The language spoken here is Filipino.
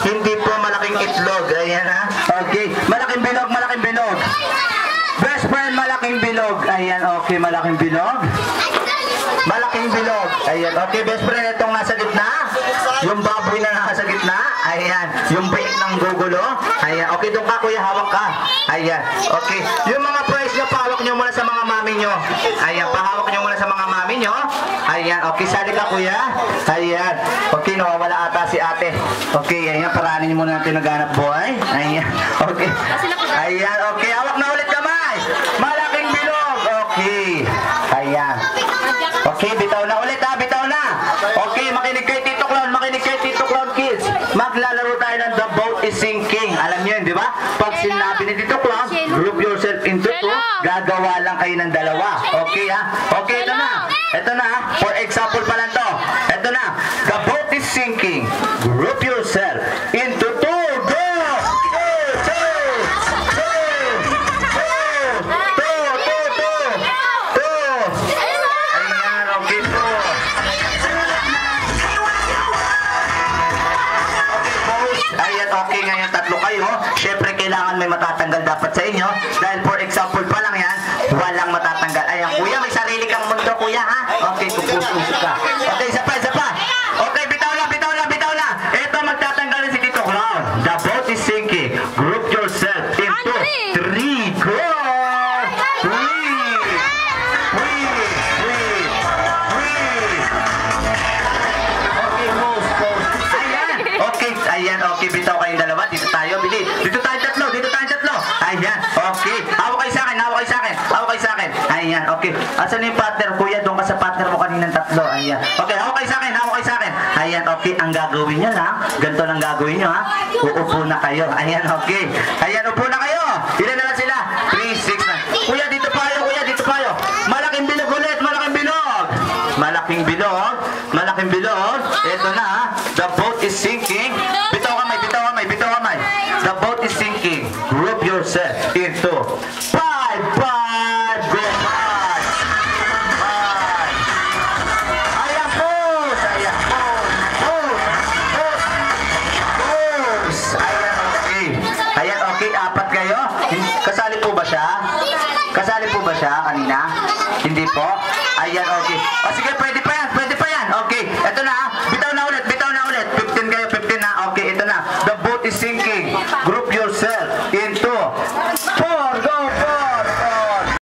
Hindi po malaking itlog. Ayan ha. Okay. Malaking bilog, malaking bilog. Best friend, malaking bilog. Ayan, okay, malaking bilog. Malaking bilog. Ayan, okay, best friend, itong nasa gitna. Yung baboy na nasa gitna. Ayan, yung biik ng gugulo. Ayan, okay, doon ka kuya, hawak ka. Ayan, okay. Yung mga prize nyo, pahawak nyo muna sa mga mami nyo. Ayan, pahawak nyo muna sa mga mami nyo. Ayan, okay, sali ka kuya. Ayan, okay, nawawala ata si ate. Okay, ayan, paraanin nyo muna natin naghanap buhay. Ayan, okay. Ayan, okay, hawak na ulit kamay. Malaking bilog. Okay, ayan. Okay, bitaw na ulit ha, bitaw na. Okay, makinig kay Tito Clown, makinig kay Tito Clown kids. Maglalaro tayo ng The Boat is Sinking. Alam niyo yun, di ba? Pag sinabi ni Tito Clown, group yourself into two, gagawa lang kayo ng dalawa. Okay ha? Okay, ito na. Ito na ha. For example pa lang to. Ito na. The boat is sinking. Group yourself into two. Go! Okay, ngayon tatlo kayo. Siyempre, kailangan may matatanggal dapat sa inyo. Dahil for example pa lang yan, walang matatanggal. Ayan, kuya, may sarili kang mundo, kuya, ha? Okay, kupus-usok ka. Okay, isa pa, isa pa. Okay, bitaw na, bitaw na, bitaw na. Ito, magtatanggalin si Tito Clown. The boat is sinking. Group yourself into three. Go! Ayan, okay, bitaw kayong dalawa. Dito tayo, bili. Dito tayo tatlo, dito tayo tatlo. Ayan, okay. Hawak kayo sa akin, hawak kayo sa akin. Hawak kayo sa akin. Ayan, okay. Asan yung partner, kuya? Doon ka sa partner mo kaninang tatlo. Ayan. Okay, hawak kayo sa akin, hawak kayo sa akin. Ayan, okay. Ang gagawin nyo lang, ganito lang gagawin nyo, ha? Uupo na kayo. Ayan, okay. Ayan, upo na kayo. Ilan na lang sila? 3, 6, 9. Kuya, dito pa kayo, kuya, dito pa kayo. Malaking bilog ulit, malaking bilog. Malaking bilog, malaking bilog. Ito na, ha? The boat is sinking. Bitaw kamay, bitaw kamay, bitaw kamay. The boat is sinking. Group yourself into 5, 5, go 5. 5. Ayan, push. Ayan, push. Ayan, okay. Ayan, okay. 4 kayo. Kasali po ba siya? Kasali po ba siya kanina? Hindi po? Ayan, okay. O sige, pwede pa yan, pwede pa yan. Okay, eto na.